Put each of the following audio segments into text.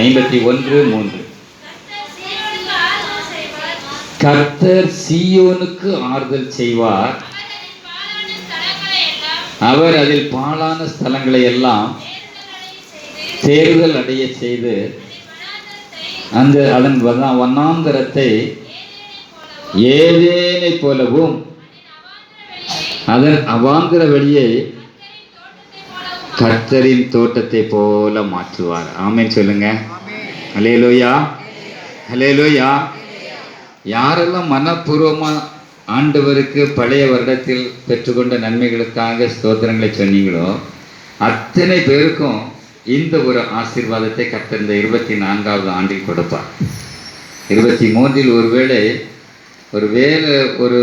51:3. கர்த்தர் சீயோனுக்கு ஆறுதல் செய்வார், அவர் அதில் பாழான ஸ்தலங்களை எல்லாம் தேறுதல் அடைய செய்து அதன் வனாந்தரத்தை ஏதேனை போலவும் அதன் அவாந்திர வெளியை கர்த்தரின் தோட்டத்தை போல மாற்றுவார். ஆமென் சொல்லுங்க. அல்லேலூயா, அல்லேலூயா. யாரெல்லாம் மனப்பூர்வமா ஆண்டவருக்கு பழைய வருடத்தில் பெற்றுக்கொண்ட நன்மைகளுக்காக ஸ்தோத்திரங்களை சொன்னீங்களோ அத்தனை பேருக்கும் இந்த ஒரு ஆசீர்வாதத்தை கர்த்தர் இந்த 24வது ஆண்டில் கொடுப்பார். 23 ஒருவேளை ஒரு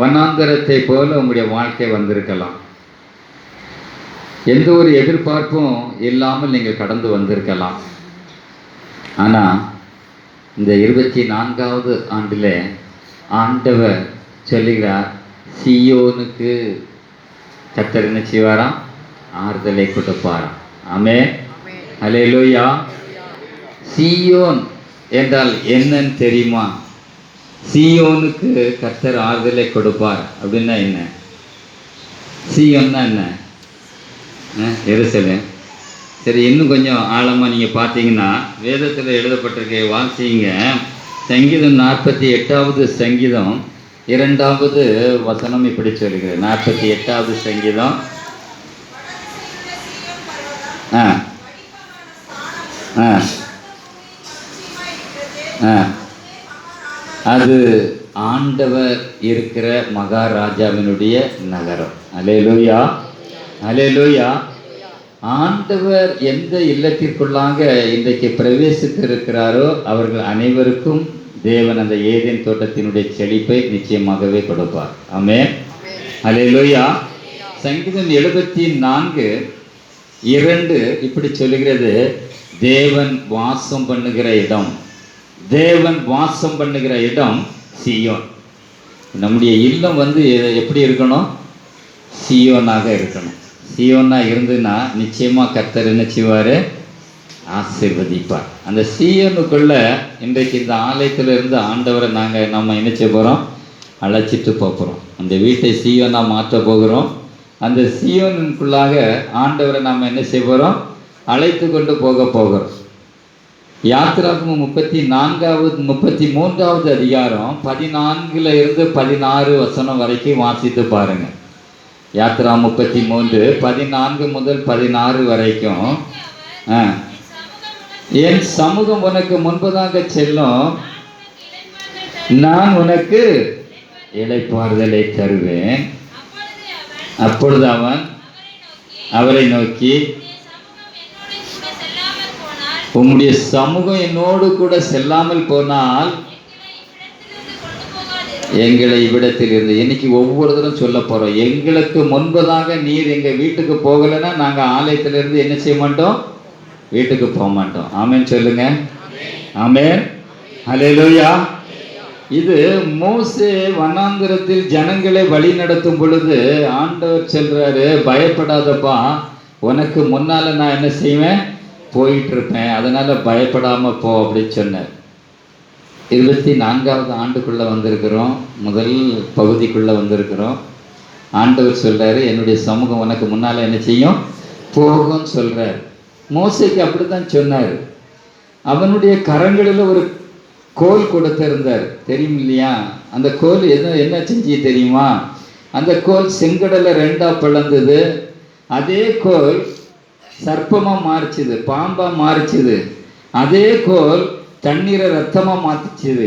வனாந்தரத்தை போல உங்களுடைய வாழ்க்கை வந்திருக்கலாம். எந்த ஒரு எதிர்பார்ப்பும் இல்லாமல் நீங்கள் கடந்து வந்திருக்கலாம். ஆனால் இந்த 24வது ஆண்டில் ஆண்டவர் சொல்லுகிறார், சீயோனுக்கு கர்த்தர் என்ன செய்வாராம்? ஆறுதலை கொடுப்பாராம். ஆமென், அல்லேலூயா. சீயோன் என்றால் என்னன்னு தெரியுமா? சீயோனுக்கு கர்த்தர் ஆறுதலை கொடுப்பார் அப்படின்னா என்ன? சீயோன்னா என்ன? எருசலேம். சரி, இன்னும் கொஞ்சம் ஆழமாக நீங்கள் பார்த்தீங்கன்னா வேதத்தில் எழுதப்பட்டிருக்க வாசிங்க. சங்கீதம் 48வது சங்கீதம் 2வது வசனம் இப்படி சொல்லுகிறது. 48வது சங்கீதம் அது ஆண்டவர் இருக்கிற மகாராஜாவினுடைய நகரம். அல்லேலூயா, அல்லேலூயா. ஆண்டவர் எந்த இல்லத்திற்குள்ளாக இன்றைக்கு பிரவேசித்து இருக்கிறாரோ அவர்கள் அனைவருக்கும் தேவன் அந்த ஏதேன் தோட்டத்தினுடைய செழிப்பை நிச்சயமாகவே கொடுப்பார். ஆமென், அல்லேலூயா. சங்கீதம் 74:2 இப்படி சொல்லுகிறது, தேவன் வாசம் பண்ணுகிற இடம், தேவன் வாசம் பண்ணுகிற இடம் சீயோன். நம்முடைய இல்லம் எப்படி இருக்கணும்? சீயோனாக இருக்கணும். சீயோனா இருந்துன்னா நிச்சயமாக கர்த்தர் என்ன செய்வார்? ஆசீர்வதிப்பார். அந்த சீயோனுக்குள்ள இன்றைக்கு இந்த ஆலயத்தில் இருந்து ஆண்டவரை நம்ம என்ன செய்ய போகிறோம்? அழைச்சிட்டு போகிறோம். அந்த வீட்டை சீயோனா மாற்ற போகிறோம். அந்த சீயோனுக்குள்ளாக ஆண்டவரை நாம் என்ன செய்ய போகிறோம்? அழைத்து கொண்டு போகிறோம். யாத்திராகமம் 33வது அதிகாரம் 14 இருந்து 16 வசனம் வரைக்கும் வாசித்து பாருங்க. யாத்திரா 33 14 முதல் 16 வரைக்கும். என் சமூகம் உனக்கு முன்பதாக செல்லும், நான் உனக்கு இளைப்பாறுதலை தருவேன். அப்பொழுது அவன் அவரை நோக்கி, உம்முடைய சமூகம் என்னோடு கூட செல்லாமல் போனால் எங்களை இவ்விடத்தில் இருந்து. இன்னைக்கு ஒவ்வொருத்தரும் சொல்ல போகிறோம், எங்களுக்கு முன்பதாக நீர் எங்கள் வீட்டுக்கு போகலைன்னா நாங்கள் ஆலயத்திலிருந்து என்ன செய்ய மாட்டோம்? வீட்டுக்கு போக மாட்டோம். ஆமென் சொல்லுங்க. ஆமென், அல்லேலூயா. இது மோசே வனாந்திரத்தில் ஜனங்களை வழி நடத்தும் பொழுது ஆண்டவர் சொல்றாரு, பயப்படாதப்பா, உனக்கு முன்னால் நான் என்ன செய்வேன்? போயிட்டு இருப்பேன், அதனால் பயப்படாமல் போ அப்படின்னு சொன்னார். 24வது ஆண்டுக்குள்ளே வந்திருக்கிறோம், முதல் பகுதிக்குள்ளே வந்திருக்கிறோம். ஆண்டவர் சொல்கிறாரு, என்னுடைய சமூகம் உனக்கு முன்னால் என்ன செய்யும்? போகும்னு சொல்கிறார். மோசேக்கு அப்படி தான் சொன்னார். அவனுடைய கரங்களில் ஒரு கோல் கொடுத்திருந்தார், தெரியும் இல்லையா? அந்த கோல் என்ன செஞ்சு தெரியுமா? அந்த கோல் செங்கடலை 2ஆ பிளந்தது. அதே கோல் சர்ப்பமாக மாறிச்சுது, பாம்பாக மாறிச்சுது. அதே கோல் தண்ணீரை ரத்தமாக மாற்றிச்சுது.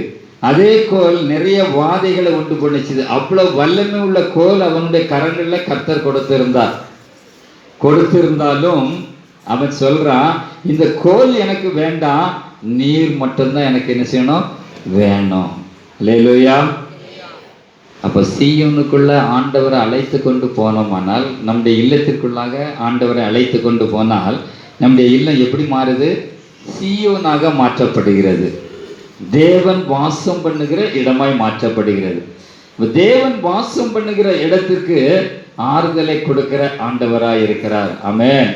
அதே கோல் நிறைய வாதைகளை உண்டு பண்ணிச்சுது. அவ்வளோ வல்லமை உள்ள கோல் அவனுடைய கரங்களில் கர்த்தர் கொடுத்திருந்தாலும் அவன் சொல்றான், இந்த கோல் எனக்கு வேண்டாம், நீர் மட்டும்தான் எனக்கு என்ன செய்யணும்? வேணும். அல்லேலூயா. அப்போ சீயோனுக்குள்ள ஆண்டவரை அழைத்து கொண்டு போனோமானால், நம்முடைய இல்லத்திற்குள்ளாக ஆண்டவரை அழைத்து கொண்டு போனால் நம்முடைய இல்லம் எப்படி மாறுது? சீயோனாக மாற்றப்படுகிறது. தேவன் வாசம் பண்ணுகிற இடமாய் மாற்றப்படுகிறது. தேவன் வாசம் பண்ணுகிற இடத்திற்கு ஆறுதலை கொடுக்கிற ஆண்டவராய் இருக்கிறார். ஆமென்.